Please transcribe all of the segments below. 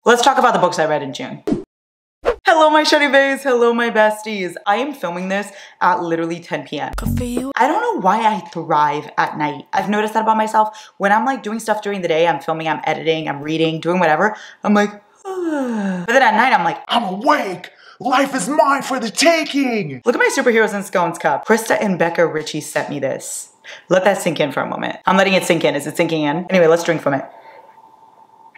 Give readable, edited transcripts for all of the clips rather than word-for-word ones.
Let's talk about the books I read in June. Hello my shiny baes, hello my besties. I am filming this at literally 10 p.m. Good for you. I don't know why I thrive at night. I've noticed that about myself. When I'm like doing stuff during the day, I'm filming, I'm editing, I'm reading, doing whatever, I'm like, but then at night I'm like, I'm awake. Life is mine for the taking. Look at my superheroes in Scones cup. Krista and Becca Ritchie sent me this. Let that sink in for a moment. I'm letting it sink in. Is it sinking in? Anyway, let's drink from it.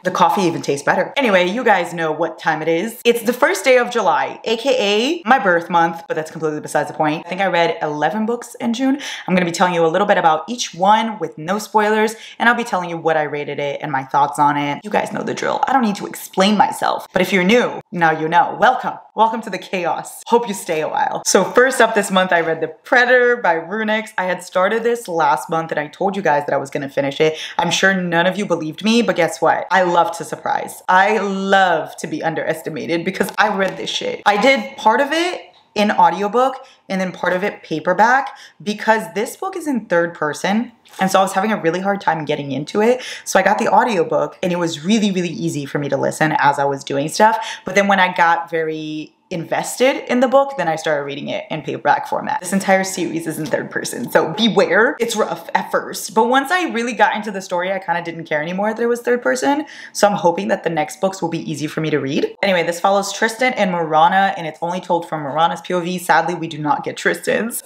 The coffee even tastes better. Anyway, you guys know what time it is. It's the first day of July, AKA my birth month, but that's completely besides the point. I think I read 11 books in June. I'm gonna be telling you a little bit about each one with no spoilers, and I'll be telling you what I rated it and my thoughts on it. You guys know the drill. I don't need to explain myself, but if you're new, now you know. Welcome. Welcome to the chaos. Hope you stay a while. So first up this month, I read The Predator by Runix. I had started this last month and I told you guys that I was gonna finish it. I'm sure none of you believed me, but guess what? I love to surprise. I love to be underestimated because I read this shit. I did part of it in audiobook and then part of it paperback because this book is in third person. And so I was having a really hard time getting into it. So I got the audiobook and it was really, really easy for me to listen as I was doing stuff. But then when I got very invested in the book, then I started reading it in paperback format. This entire series is in third person, so beware. It's rough at first, but once I really got into the story, I kind of didn't care anymore that it was third person. So I'm hoping that the next books will be easy for me to read. Anyway, this follows Tristan and Marana, and it's only told from Marana's POV. Sadly, we do not get Tristan's.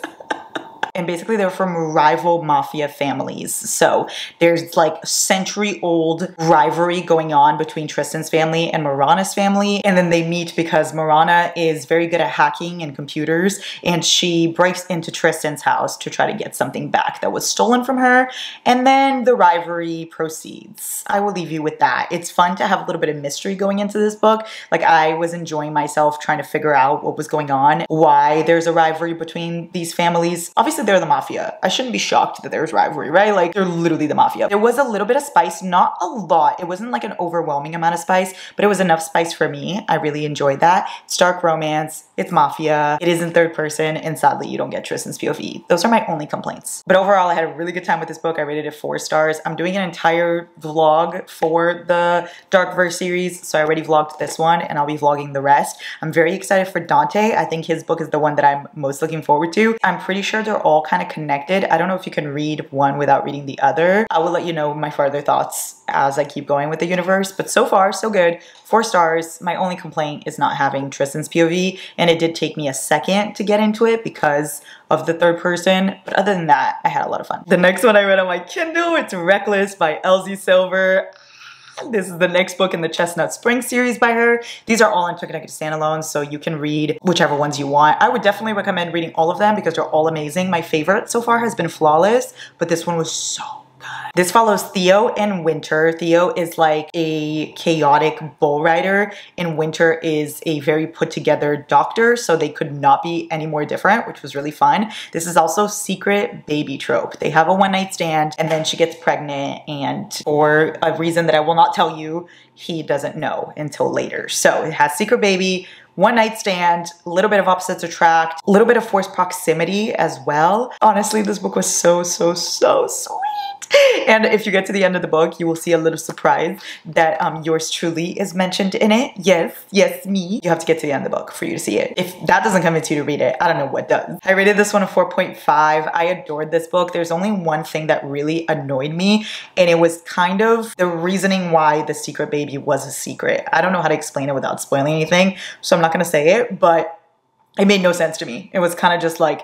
And basically they're from rival mafia families. So there's like a century-old rivalry going on between Tristan's family and Marana's family. And then they meet because Marana is very good at hacking and computers. And she breaks into Tristan's house to try to get something back that was stolen from her. And then the rivalry proceeds. I will leave you with that. It's fun to have a little bit of mystery going into this book. Like I was enjoying myself trying to figure out what was going on, why there's a rivalry between these families. Obviously, they're the mafia. I shouldn't be shocked that there's rivalry, right? Like they're literally the mafia. There was a little bit of spice, not a lot. It wasn't like an overwhelming amount of spice, but it was enough spice for me. I really enjoyed that. It's dark romance, it's mafia, it is in third person, and sadly you don't get Tristan's POV. Those are my only complaints. But overall, I had a really good time with this book. I rated it 4 stars. I'm doing an entire vlog for the Darkverse series, so I already vlogged this one and I'll be vlogging the rest. I'm very excited for Dante. I think his book is the one that I'm most looking forward to. I'm pretty sure they're all kind of connected. I don't know if you can read one without reading the other. I will let you know my further thoughts as I keep going with the universe, but so far so good. 4 stars. My only complaint is not having Tristan's POV, and it did take me a second to get into it because of the third person, but other than that, I had a lot of fun. The next one I read on my Kindle, it's Reckless by Elsie Silver. This is the next book in the Chestnut Spring series by her. These are all interconnected standalones, so you can read whichever ones you want. I would definitely recommend reading all of them because they're all amazing. My favorite so far has been Flawless, but this one was so good. This follows Theo and Winter. Theo is like a chaotic bull rider, and Winter is a very put together doctor, so they could not be any more different, which was really fun. This is also secret baby trope. They have a one-night stand, and then she gets pregnant, and for a reason that I will not tell you, he doesn't know until later. So it has secret baby, one night stand, a little bit of opposites attract, a little bit of forced proximity as well. Honestly, this book was so sweet. And if you get to the end of the book, you will see a little surprise that yours truly is mentioned in it. Yes, me. You have to get to the end of the book for you to see it. If that doesn't convince you to read it, I don't know what does. I rated this one a 4.5. I adored this book. There's only one thing that really annoyed me, and it was kind of the reasoning why the secret baby was a secret. I don't know how to explain it without spoiling anything, so I'm not gonna say it, but it made no sense to me. It was kind of just like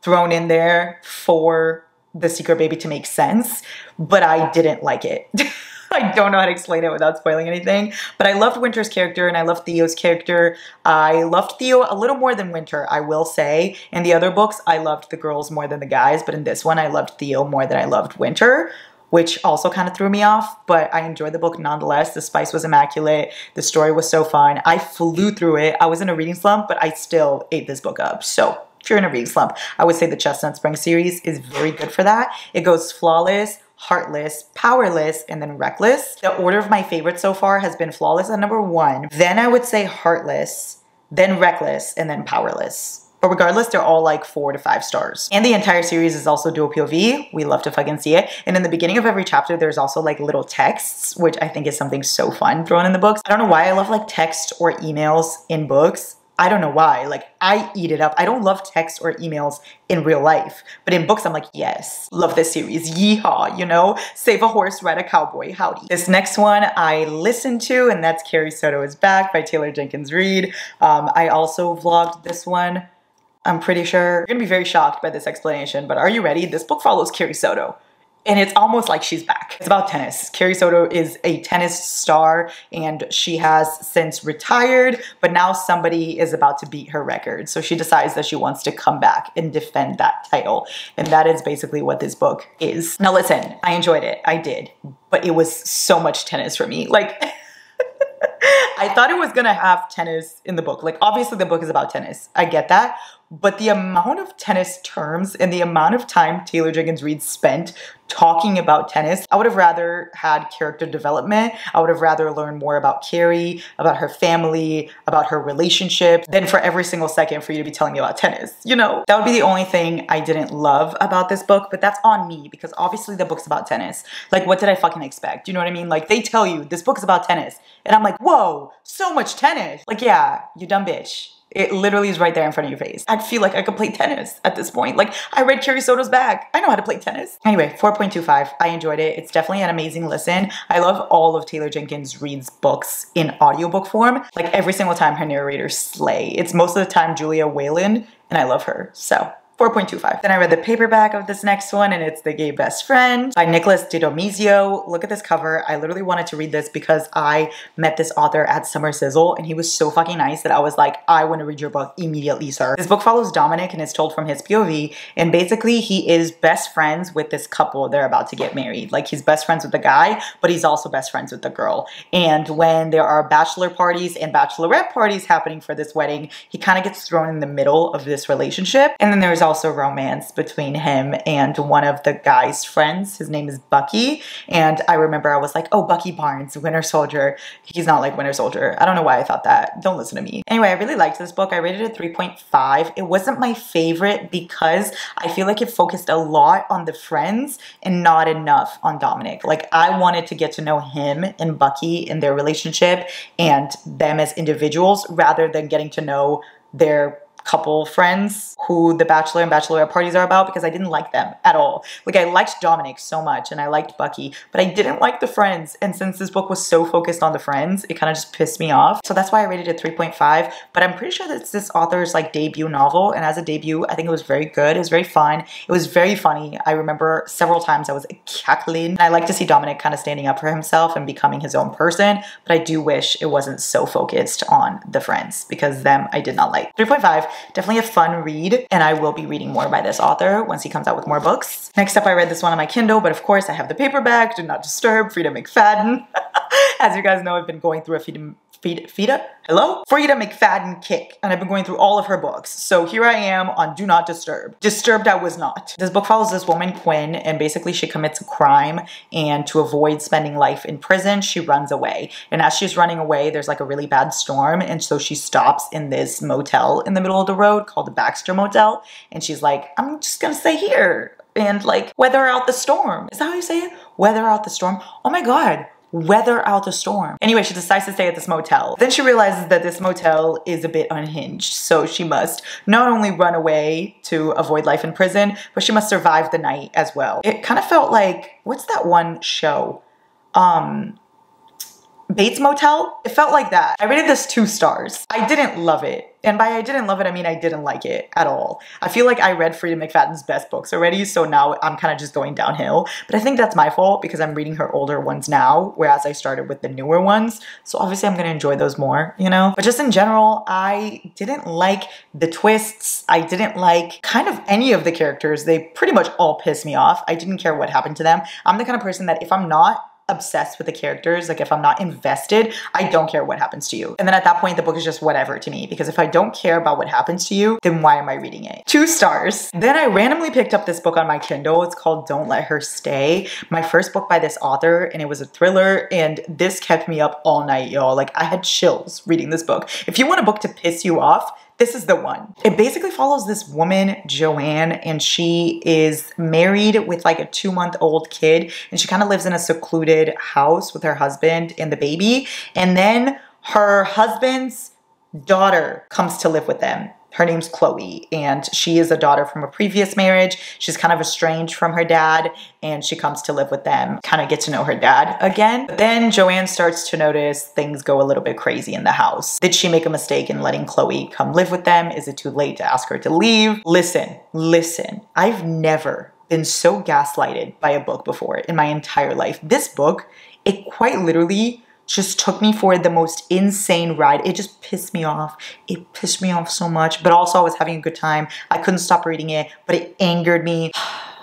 thrown in there for the secret baby to make sense, but I didn't like it. I don't know how to explain it without spoiling anything, but I loved Winter's character and I loved Theo's character. I loved Theo a little more than Winter, I will say. In the other books, I loved the girls more than the guys, but in this one, I loved Theo more than I loved Winter, which also kind of threw me off, but I enjoyed the book nonetheless. The spice was immaculate. The story was so fun. I flew through it. I was in a reading slump, but I still ate this book up. So if you're in a reading slump, I would say the Chestnut Spring series is very good for that. It goes Flawless, Heartless, Powerless, and then Reckless. The order of my favorites so far has been Flawless at number 1. Then I would say Heartless, then Reckless, and then Powerless. But regardless, they're all like 4 to 5 stars. And the entire series is also dual POV. We love to fucking see it. And in the beginning of every chapter, there's also like little texts, which I think is something so fun thrown in the books. I don't know why I love like text or emails in books. I don't know why, like I eat it up. I don't love text or emails in real life, but in books I'm like, yes, love this series, yeehaw, you know? Save a horse, ride a cowboy, howdy. This next one I listened to, and that's Carrie Soto is Back by Taylor Jenkins Reid. I also vlogged this one, I'm pretty sure. You're gonna be very shocked by this explanation, but are you ready? This book follows Carrie Soto. And it's almost like she's back. It's about tennis. Carrie Soto is a tennis star and she has since retired, but now somebody is about to beat her record. So she decides that she wants to come back and defend that title. And that is basically what this book is. Now listen, I enjoyed it, I did, but it was so much tennis for me. Like, I thought it was gonna have tennis in the book. Like obviously the book is about tennis, I get that. But the amount of tennis terms and the amount of time Taylor Jenkins Reid spent talking about tennis, I would have rather had character development. I would have rather learned more about Carrie, about her family, about her relationship, than for every single second for you to be telling me about tennis, you know? That would be the only thing I didn't love about this book, but that's on me because obviously the book's about tennis. Like what did I fucking expect? You know what I mean? Like they tell you this book is about tennis and I'm like, whoa, so much tennis. Like, yeah, you dumb bitch. It literally is right there in front of your face. I feel like I could play tennis at this point. Like, I read Carrie Soto's Back. I know how to play tennis. Anyway, 4.25. I enjoyed it. It's definitely an amazing listen. I love all of Taylor Jenkins Reid's books in audiobook form. Like, every single time her narrators slay. It's most of the time Julia Whalen, and I love her. So, 4.25. Then I read the paperback of this next one, and it's The Gay Best Friend by Nicholas Didomizio. Look at this cover. I literally wanted to read this because I met this author at Summer Sizzle, and he was so fucking nice that I was like, I want to read your book immediately, sir. This book follows Dominic, and it's told from his POV, and basically he is best friends with this couple. They're about to get married. Like, he's best friends with the guy, but he's also best friends with the girl. And when there are bachelor parties and bachelorette parties happening for this wedding, he kind of gets thrown in the middle of this relationship. And then there's also romance between him and one of the guy's friends. His name is Bucky. And I remember I was like, oh, Bucky Barnes, Winter Soldier. He's not like Winter Soldier. I don't know why I thought that. Don't listen to me. Anyway, I really liked this book. I rated it 3.5. It wasn't my favorite because I feel like it focused a lot on the friends and not enough on Dominic. Like, I wanted to get to know him and Bucky and their relationship and them as individuals rather than getting to know their couple friends who the bachelor and bachelorette parties are about, because I didn't like them at all. Like, I liked Dominic so much and I liked Bucky, but I didn't like the friends. And since this book was so focused on the friends, it kind of just pissed me off. So that's why I rated it 3.5. But I'm pretty sure that's this author's like debut novel. And as a debut, I think it was very good. It was very fun. It was very funny. I remember several times I was cackling. And I like to see Dominic kind of standing up for himself and becoming his own person. But I do wish it wasn't so focused on the friends, because them I did not like. 3.5. Definitely a fun read, and I will be reading more by this author once he comes out with more books. Next up, I read this one on my Kindle, but of course I have the paperback, Do Not Disturb, Frida McFadden. As you guys know, I've been going through a Frida McFadden kick, and I've been going through all of her books. So here I am on Do Not Disturb. Disturbed I was not. This book follows this woman, Quinn, and basically she commits a crime, and to avoid spending life in prison, she runs away. And as she's running away, there's like a really bad storm, and so she stops in this motel in the middle of the road called the Baxter Motel, and she's like, I'm just gonna stay here and like weather out the storm. Is that how you say it? Weather out the storm? Oh my God. Weather out the storm. Anyway, she decides to stay at this motel. Then she realizes that this motel is a bit unhinged, so she must not only run away to avoid life in prison, but she must survive the night as well. It kind of felt like, what's that one show? Bates Motel? It felt like that. I rated this 2 stars. I didn't love it. And by I didn't love it, I mean I didn't like it at all. I feel like I read Frida McFadden's best books already, so now I'm kind of just going downhill. But I think that's my fault because I'm reading her older ones now, whereas I started with the newer ones. So obviously I'm going to enjoy those more, you know? But just in general, I didn't like the twists. I didn't like kind of any of the characters. They pretty much all pissed me off. I didn't care what happened to them. I'm the kind of person that if I'm not obsessed with the characters, like if I'm not invested, I don't care what happens to you. And then at that point, the book is just whatever to me, because if I don't care about what happens to you, then why am I reading it? 2 stars. Then I randomly picked up this book on my Kindle. It's called Don't Let Her Stay. My first book by this author, and it was a thriller, and this kept me up all night, y'all. Like, I had chills reading this book. If you want a book to piss you off, This is the one. It basically follows this woman, Joanne, and she is married with like a 2-month-old kid, and she kind of lives in a secluded house with her husband and the baby. And then her husband's daughter comes to live with them. Her name's Chloe, and she is a daughter from a previous marriage. She's kind of estranged from her dad, and she comes to live with them, kind of get to know her dad again. But then Joanne starts to notice things go a little bit crazy in the house. Did she make a mistake in letting Chloe come live with them? Is it too late to ask her to leave? Listen. I've never been so gaslighted by a book before in my entire life. This book, it quite literally just took me for the most insane ride. It just pissed me off. It pissed me off so much, but also I was having a good time. I couldn't stop reading it, but it angered me.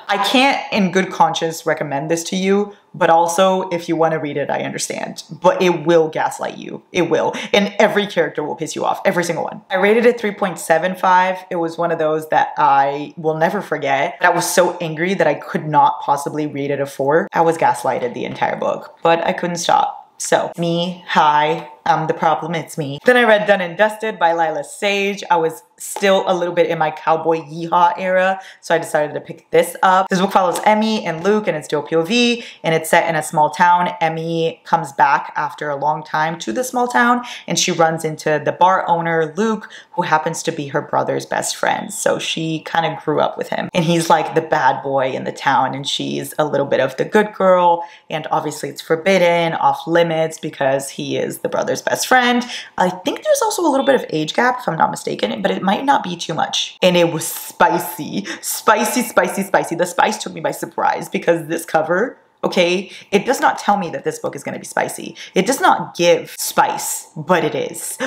I can't in good conscience recommend this to you, but also if you want to read it, I understand. But it will gaslight you. It will. And every character will piss you off. Every single one. I rated it 3.75. It was one of those that I will never forget. But I was so angry that I could not possibly rate it a 4. I was gaslighted the entire book, but I couldn't stop. So, me, hi, I'm the problem, it's me. Then I read Done and Dusted by Lila Sage. I was still a little bit in my cowboy yeehaw era, so I decided to pick this up. This book follows Emmy and Luke, and it's dual POV, and it's set in a small town. Emmy comes back after a long time to the small town, and she runs into the bar owner, Luke, who happens to be her brother's best friend. So she kind of grew up with him, and he's like the bad boy in the town, and she's a little bit of the good girl, and obviously it's forbidden, off limits, because he is the brother's best friend. I think there's also a little bit of age gap, if I'm not mistaken, but it might not be too much. And it was spicy. Spicy. The spice took me by surprise, because this cover, okay, it does not tell me that this book is going to be spicy. It does not give spice, but it is.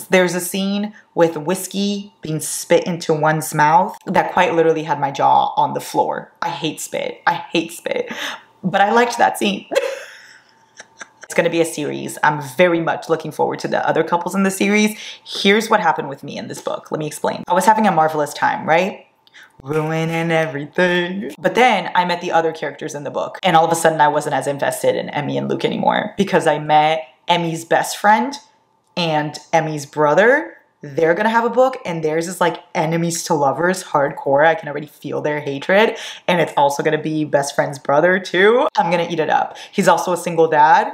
There's a scene with whiskey being spit into one's mouth that quite literally had my jaw on the floor. I hate spit. But I liked that scene. It's going to be a series. I'm very much looking forward to the other couples in the series. Here's what happened with me in this book. Let me explain. I was having a marvelous time, right? Ruining everything. But then I met the other characters in the book, and all of a sudden I wasn't as invested in Emmy and Luke anymore, because I met Emmy's best friend and Emmy's brother. They're gonna have a book, and theirs is like enemies to lovers, hardcore. I can already feel their hatred, and it's also gonna be best friend's brother too. I'm gonna eat it up. He's also a single dad.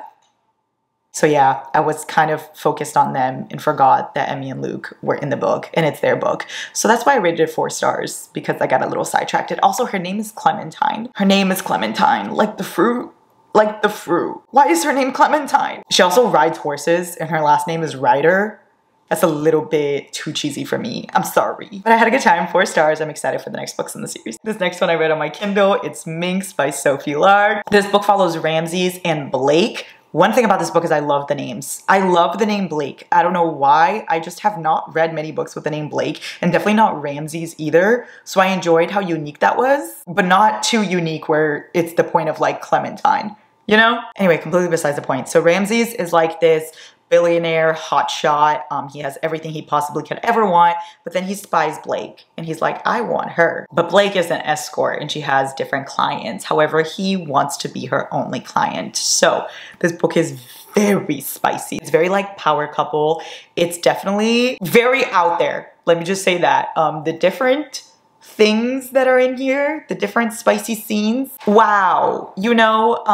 So yeah, I was kind of focused on them and forgot that Emmy and Luke were in the book, and it's their book. So that's why I rated it 4 stars, because I got a little sidetracked. Also, her name is Clementine. Her name is Clementine, like the fruit. Like the fruit. Why is her name Clementine? She also rides horses, and her last name is Ryder. That's a little bit too cheesy for me. I'm sorry. But I had a good time, 4 stars. I'm excited for the next books in the series. This next one I read on my Kindle. It's Minks by Sophie Lark. This book follows Ramses and Blake. One thing about this book is I love the names. I love the name Blake. I don't know why. I just have not read many books with the name Blake, and definitely not Ramses either. So I enjoyed how unique that was, but not too unique where it's the point of like Clementine, you know? Anyway, completely besides the point. So Ramses is like this billionaire hotshot. He has everything he possibly could ever want, but then he spies Blake, and he's like, I want her. But Blake is an escort, and she has different clients. However, he wants to be her only client. So this book is very spicy. It's very like power couple. It's definitely very out there. Let me just say that. The different things that are in here, the different spicy scenes. Wow. You know,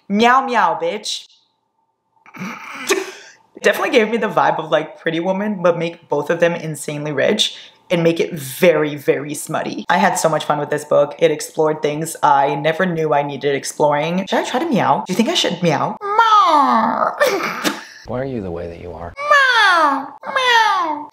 meow meow, bitch. It definitely gave me the vibe of like Pretty Woman, but make both of them insanely rich and make it very, very smutty. I had so much fun with this book. It explored things I never knew I needed exploring. Should I try to meow? Do you think I should meow? Meow. Why are you the way that you are? Meow. Meow.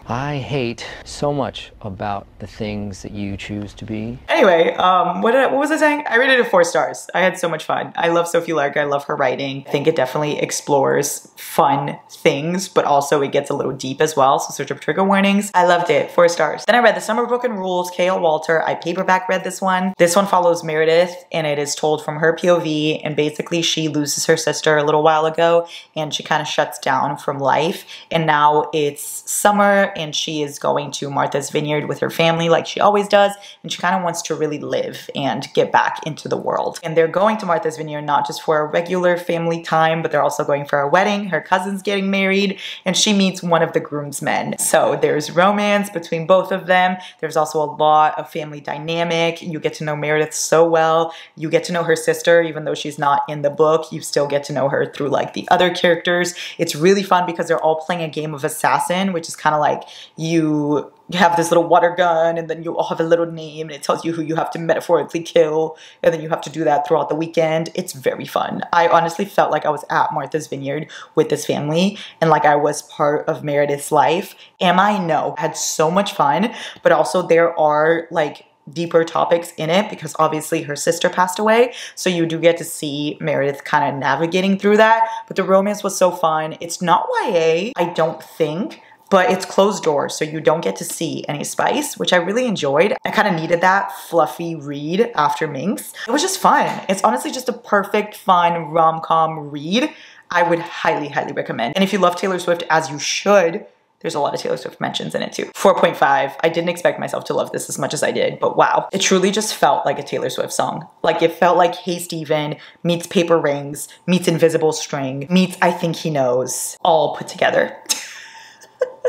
I hate so much about the things that you choose to be. Anyway, what was I saying? I rated it 4 stars. I had so much fun. I love Sophie Lark. I love her writing. I think it definitely explores fun things, but also it gets a little deep as well. So search up trigger warnings. I loved it. 4 stars. Then I read The Summer Broken Rules, K.L. Walter. I paperback read this one. This one follows Meredith, and it is told from her POV. And basically she loses her sister a little while ago, and she kind of shuts down from life. And now it's summer, and she is going to Martha's Vineyard with her family like she always does, and she kind of wants to really live and get back into the world. And they're going to Martha's Vineyard not just for a regular family time, but they're also going for a wedding. Her cousin's getting married, and she meets one of the groomsmen. So there's romance between both of them. There's also a lot of family dynamic. You get to know Meredith so well. You get to know her sister, even though she's not in the book. You still get to know her through like the other characters. It's really fun because they're all playing a game of assassin, which is kind of like you have this little water gun and then you all have a little name and it tells you who you have to metaphorically kill, and then you have to do that throughout the weekend. It's very fun. I honestly felt like I was at Martha's Vineyard with this family and like I was part of Meredith's life. Am I? No. I had so much fun, but also there are like deeper topics in it because obviously her sister passed away, so you do get to see Meredith kind of navigating through that. But the romance was so fun. It's not YA, I don't think, but it's closed doors, so you don't get to see any spice, which I really enjoyed. I kind of needed that fluffy read after Minks. It was just fun. It's honestly just a perfect, fun rom-com read. I would highly, highly recommend. And if you love Taylor Swift, as you should, there's a lot of Taylor Swift mentions in it too. 4.5. I didn't expect myself to love this as much as I did, but wow. It truly just felt like a Taylor Swift song. Like it felt like Hey Steven meets Paper Rings, meets Invisible String, meets I Think He Knows, all put together.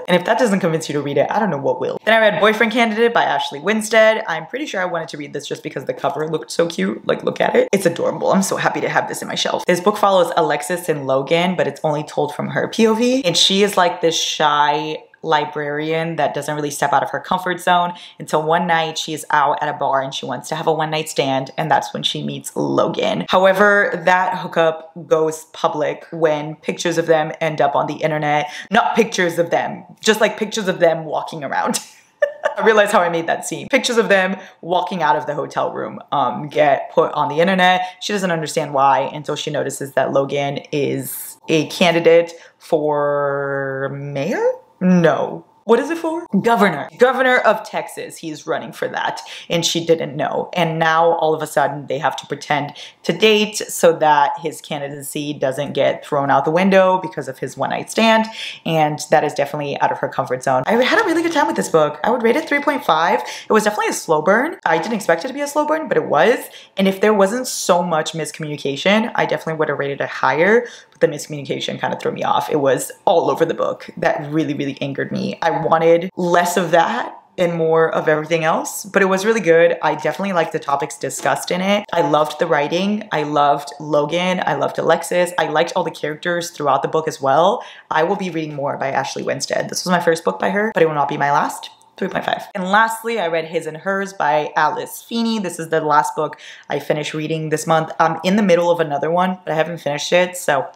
And if that doesn't convince you to read it, I don't know what will. Then I read Boyfriend Candidate by Ashley Winstead. I'm pretty sure I wanted to read this just because the cover looked so cute. Like, look at it. It's adorable. I'm so happy to have this in my shelf. This book follows Alexis and Logan, but it's only told from her POV. And she is like this shy librarian that doesn't really step out of her comfort zone until one night she is out at a bar and she wants to have a one-night stand, and that's when she meets Logan. However, that hookup goes public when pictures of them end up on the internet. Not pictures of them, just like pictures of them walking around. I realized how I made that scene. Pictures of them walking out of the hotel room get put on the internet. She doesn't understand why until she notices that Logan is a candidate for mayor? No. What is it for? Governor. Governor of Texas. He's running for that. And she didn't know. And now all of a sudden they have to pretend to date so that his candidacy doesn't get thrown out the window because of his one-night stand. And that is definitely out of her comfort zone. I had a really good time with this book. I would rate it 3.5. It was definitely a slow burn. I didn't expect it to be a slow burn, but it was. And if there wasn't so much miscommunication, I definitely would have rated it higher. The miscommunication kind of threw me off. It was all over the book. That really, really angered me. I wanted less of that and more of everything else, but it was really good. I definitely liked the topics discussed in it. I loved the writing. I loved Logan. I loved Alexis. I liked all the characters throughout the book as well. I will be reading more by Ashley Winstead. This was my first book by her, but it will not be my last. 3.5. And lastly, I read His and Hers by Alice Feeney. This is the last book I finished reading this month. I'm in the middle of another one, but I haven't finished it, so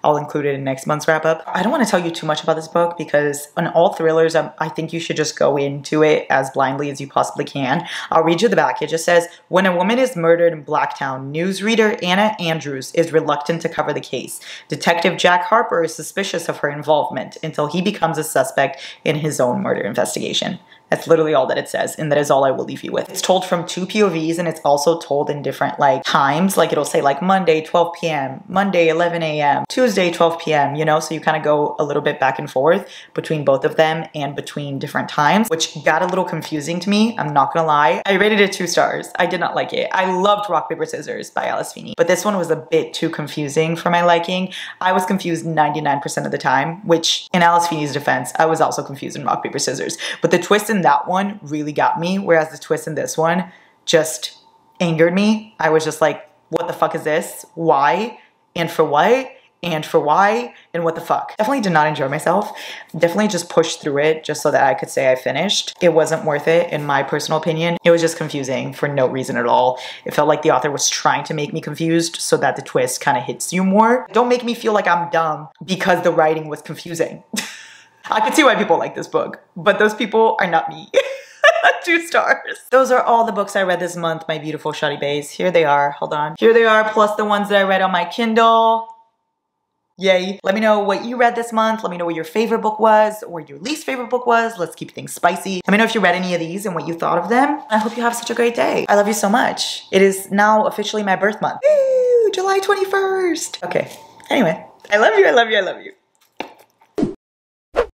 I'll include it in next month's wrap up. I don't want to tell you too much about this book because on all thrillers, I think you should just go into it as blindly as you possibly can. I'll read you the back. It just says, when a woman is murdered in Blacktown, newsreader Anna Andrews is reluctant to cover the case. Detective Jack Harper is suspicious of her involvement until he becomes a suspect in his own murder investigation. That's literally all that it says, and that is all I will leave you with. It's told from 2 POVs, and it's also told in different like times. Like it'll say like Monday 12 p.m., Monday 11 a.m., Tuesday 12 p.m., you know? So you kind of go a little bit back and forth between both of them and between different times, which got a little confusing to me. I'm not gonna lie. I rated it 2 stars. I did not like it. I loved Rock, Paper, Scissors by Alice Feeney, but this one was a bit too confusing for my liking. I was confused 99% of the time, which in Alice Feeney's defense, I was also confused in Rock, Paper, Scissors. But the twist in that one really got me, whereas the twist in this one just angered me. I was just like, what the fuck is this? Why? And for what? And for why? And what the fuck? Definitely did not enjoy myself. Definitely just pushed through it just so that I could say I finished. It wasn't worth it in my personal opinion. It was just confusing for no reason at all. It felt like the author was trying to make me confused so that the twist kind of hits you more. Don't make me feel like I'm dumb because the writing was confusing. I could see why people like this book, but those people are not me. 2 stars. Those are all the books I read this month, my beautiful shoddy bays. Here they are. Hold on. Here they are, plus the ones that I read on my Kindle. Yay. Let me know what you read this month. Let me know what your favorite book was or your least favorite book was. Let's keep things spicy. Let me know if you read any of these and what you thought of them. I hope you have such a great day. I love you so much. It is now officially my birth month. Woo, July 21st. Okay. Anyway, I love you. I love you. I love you.